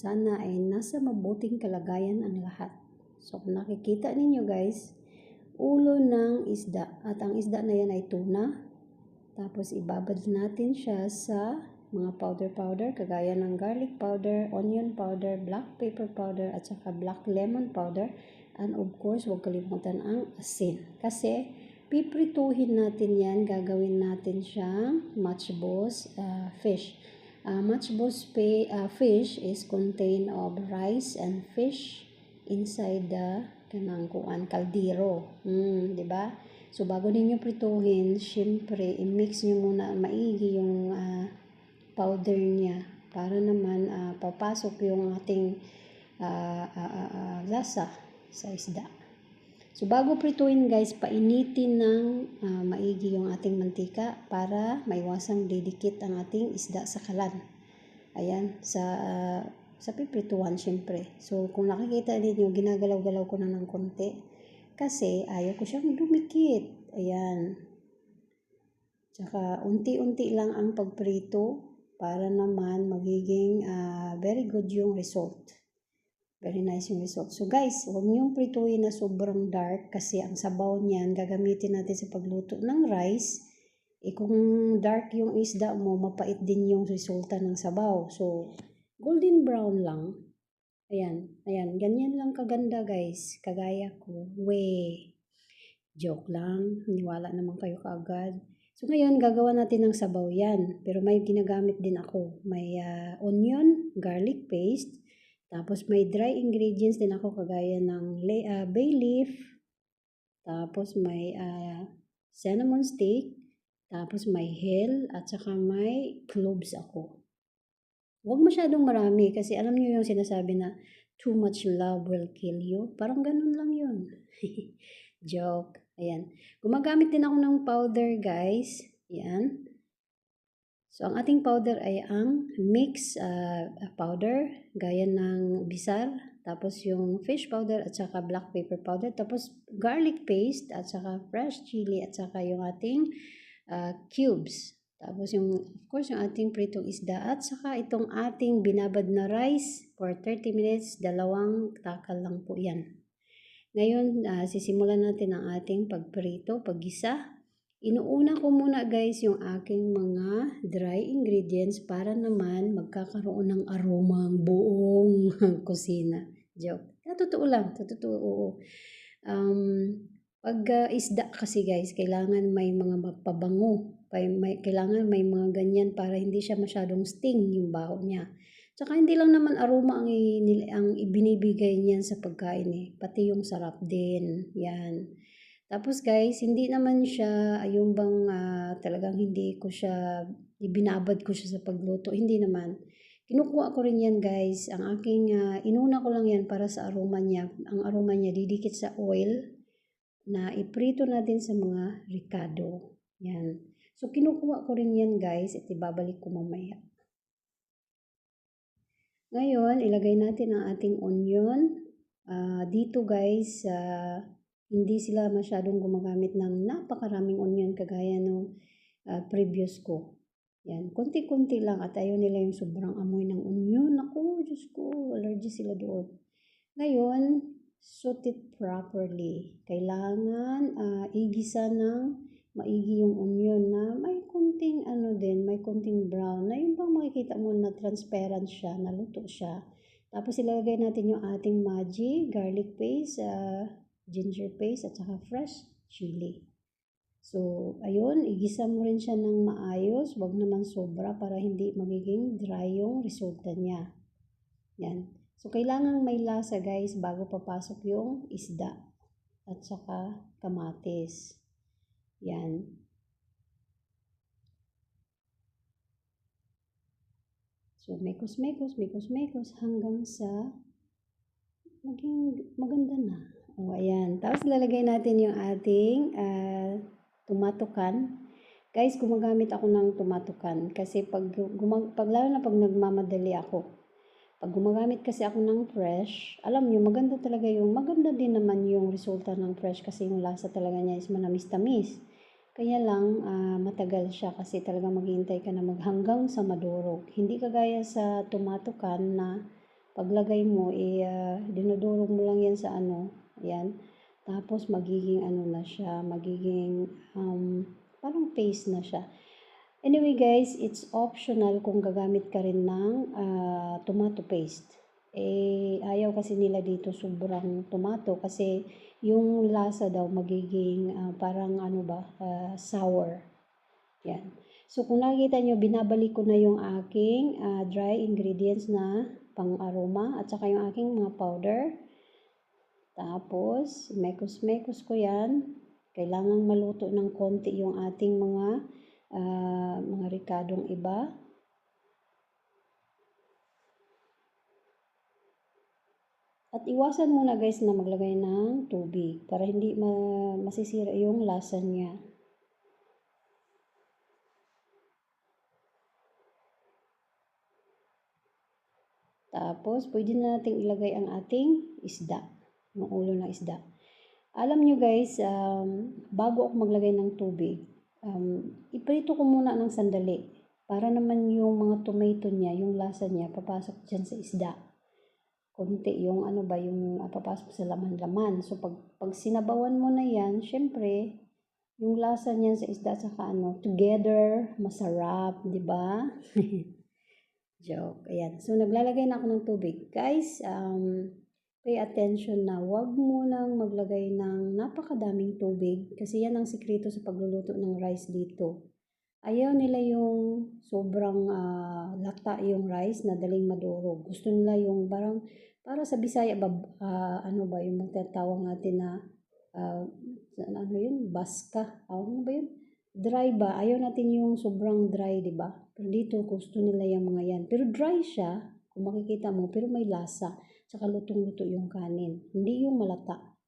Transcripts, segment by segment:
Sana ay nasa mabuting kalagayan ang lahat. So kung nakikita ninyo guys, ulo ng isda. At ang isda na yan ay tuna. Tapos ibabad natin siya sa mga powder kagaya ng garlic powder, onion powder, black pepper powder at saka black lemon powder. And of course, huwag kalimutan ang asin. Kasi piprituhin natin yan, gagawin natin siyang matchboss fish. Matchboss fish is contain of rice and fish inside the kanang kuan kaldero. Di ba? So bago ninyo prituhin, syempre i-mix niyo muna maigi yung powder niya para naman papasok yung ating lasa sa isda. So bago prituhin guys, painitin ng maigi yung ating mantika para maiwasang didikit ang ating isda sa kalan. Ayan, sa piprituhan syempre. So kung nakikita niyo, ginagalaw-galaw ko na ng konti kasi ayaw ko siyang dumikit. Ayan. Tsaka unti-unti lang ang pagprito para naman magiging very good yung result. Very nice yung result. So guys, huwag niyong prituin na sobrang dark kasi ang sabaw niyan gagamitin natin sa pagluto ng rice. Kung dark yung isda mo, mapait din yung resulta ng sabaw. So, golden brown lang. Ayan, ganyan lang kaganda guys. Kagaya ko. Joke lang. Niwala naman kayo kaagad. So ngayon, gagawa natin ng sabaw yan. Pero may ginagamit din ako. May onion, garlic paste. Tapos may dry ingredients din ako kagaya ng bay leaf. Tapos may cinnamon stick. Tapos may hell at saka may cloves ako. Huwag masyadong marami kasi alam niyo yung sinasabi na too much love will kill you. Parang ganun lang yun. Joke. Ayan. Gumagamit din ako ng powder guys. Ayan. So, ang ating powder ay ang mix powder, gaya ng bisar, tapos yung fish powder at saka black pepper powder, tapos garlic paste at saka fresh chili at saka yung ating cubes. Tapos yung, of course, yung ating pritong isda at saka itong ating binabad na rice for 30 minutes, 2 takal lang po yan. Ngayon, sisimulan natin ang ating pagprito, paggisa. Inuuna ko muna guys yung aking mga dry ingredients para naman magkakaroon ng aroma ang buong kusina. Joke. Totoo lang. Totoo. Pag isda kasi guys, kailangan may mga mapabango. Kailangan may mga ganyan para hindi siya masyadong sting yung baho niya. Tsaka hindi lang naman aroma ang ibinibigay niyan sa pagkain pati yung sarap din. Yan. Tapos guys, hindi naman siya yung bang talagang hindi ko siya, ibinabad ko siya sa pagluto. Hindi naman. Kinukuha ko rin yan guys. Ang aking, inuna ko lang yan para sa aroma niya. Ang aroma niya didikit sa oil na iprito natin sa mga ricado. Yan. So kinukuha ko rin yan guys at ibabalik ko mamaya. Ngayon, ilagay natin ang ating onion. Dito guys, hindi sila masyadong gumagamit ng napakaraming onion kagaya ng previous ko. Yan, konti-konti lang at ayaw nila yung sobrang amoy ng onion. Ako, Diyos ko, allergy sila doon. Ngayon, saute it properly. Kailangan igisa ng maigi yung onion na may konting may konting brown. Na yung bang makikita mo na transparent siya, naluto siya. Tapos ilalagay natin yung ating Maggi, garlic paste, ginger paste at saka fresh chili. So, ayun, igisa mo rin siya ng maayos, wag naman sobra para hindi magiging dry yung resulta niya. Yan. So, kailangan may lasa guys bago papasok yung isda at saka kamatis. Yan. So, mekos hanggang sa maging maganda na. O, ayan. Tapos, lalagay natin yung ating tumatukan. Guys, gumagamit ako ng tumatukan kasi lalo na pag nagmamadali ako. Pag gumagamit kasi ako ng fresh, alam nyo, maganda din naman yung resulta ng fresh kasi yung lasa talaga niya is manamis-tamis. Kaya lang, matagal siya kasi talaga maghihintay ka na hanggang sa madurog. Hindi kagaya sa tumatukan na paglagay mo, dinudurog mo lang yan sa ano, yan. Tapos magiging ano na siya, magiging parang paste na siya. Anyway guys, it's optional kung gagamit ka rin ng tomato paste. Ayaw kasi nila dito sobrang tomato kasi yung lasa daw magiging parang ano ba, sour. Yan. So kung nakikita nyo, binabalik ko na yung aking dry ingredients na pang-aroma at saka yung aking mga powder. Tapos, mekos-mekos ko yan. Kailangang maluto ng konti yung ating mga ricadong iba. At iwasan muna guys na maglagay ng tubig para hindi masisira yung lasa niya. Tapos, pwede na natin ilagay ang ating isda, yung ulo ng isda. Alam nyo guys, bago ako maglagay ng tubig, iprito ko muna ng sandali para naman yung mga tomato niya, yung lasa niya, papasok dyan sa isda. Konti yung ano ba, yung papasok sa laman-laman. So, pag sinabawan mo na yan, syempre, yung lasa niya sa isda saka ano, together, masarap, di ba? Joke. Ayan. So, naglalagay na ako ng tubig. Guys, pay attention na huwag mo nang maglagay ng napakadaming tubig kasi yan ang sikreto sa pagluluto ng rice dito. Ayaw nila yung sobrang lata yung rice na daling madurog. Gusto nila yung parang, para sa Bisaya, ano ba yung magtatawag natin na, ano yun, baska. Ano ba yun? Dry ba? Ayaw natin yung sobrang dry, di ba? Pero dito, gusto nila yung mga yan. Pero dry siya, kung makikita mo, pero may lasa. Tsaka lutong-luto yung kanin. Hindi yung malata.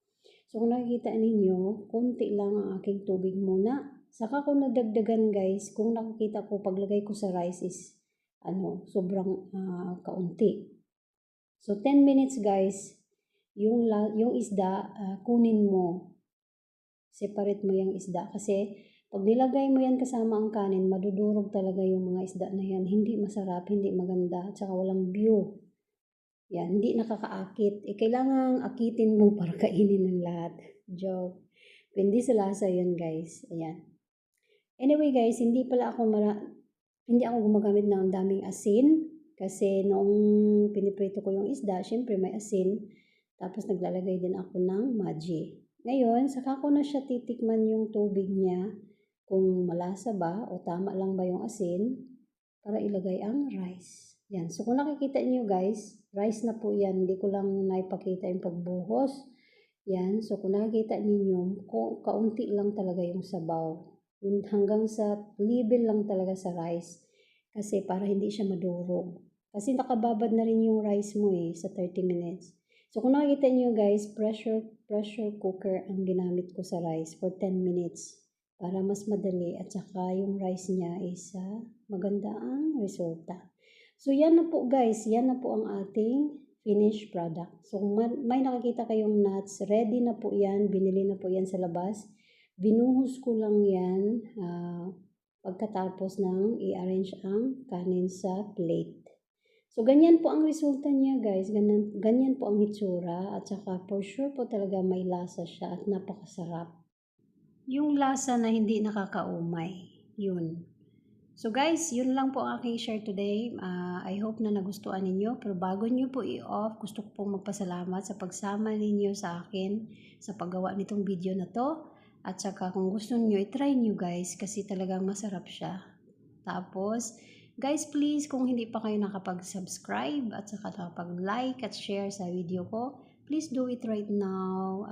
So, kung nakikita ninyo, konti lang ang aking tubig muna. Saka ko nadagdagan guys, kung nakikita ko, paglagay ko sa rice is, sobrang kaunti. So, 10 minutes guys, yung isda, kunin mo. Separate mo yung isda. Kasi, pag nilagay mo yan kasama ang kanin, madudurog talaga yung mga isda na yan. Hindi masarap, hindi maganda, at saka walang view. Yan, hindi nakakaakit. Kailangang akitin mo para kainin ng lahat. Joke. Hindi sa lasa yun guys. Ayan. Anyway guys, hindi ako gumagamit ng daming asin. Kasi noong piniprito ko yung isda, syempre may asin. Tapos naglalagay din ako ng Maggi. Ngayon, saka ko na siya titikman yung tubig niya. Kung malasa ba o tama lang ba yung asin para ilagay ang rice. Yan. So, kung nakikita niyo guys, rice na po yan. Hindi ko lang naipakita yung pagbuhos. Yan. So, kung nakikita ninyo, kaunti lang talaga yung sabaw. Hanggang sa level lang talaga sa rice. Kasi para hindi siya madurog. Kasi nakababad na rin yung rice mo sa 30 minutes. So, kung nakikita niyo guys, pressure cooker ang ginamit ko sa rice for 10 minutes. Para mas madali at saka yung rice niya is maganda ang resulta. So yan na po guys, yan na po ang ating finished product. So may nakikita kayong nuts, ready na po yan, binili na po yan sa labas. Binuhos ko lang yan pagkatapos ng i-arrange ang kanin sa plate. So ganyan po ang resulta niya guys, ganyan po ang hitsura at saka for sure po talaga may lasa siya at napakasarap. Yung lasa na hindi nakakaumay. Yun. So guys, yun lang po ang aking share today. I hope na nagustuhan ninyo. Pero bago nyo po i-off, gusto ko pong magpasalamat sa pagsama ninyo sa akin sa paggawa nitong video na to. At saka kung gusto nyo, i-try nyo guys kasi talagang masarap siya. Tapos, guys please, kung hindi pa kayo nakapag-subscribe at saka nakapag-like at share sa video ko, please do it right now.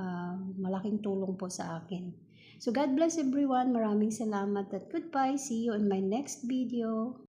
Malaking tulong po sa akin. So God bless everyone. Maraming salamat at goodbye. See you in my next video.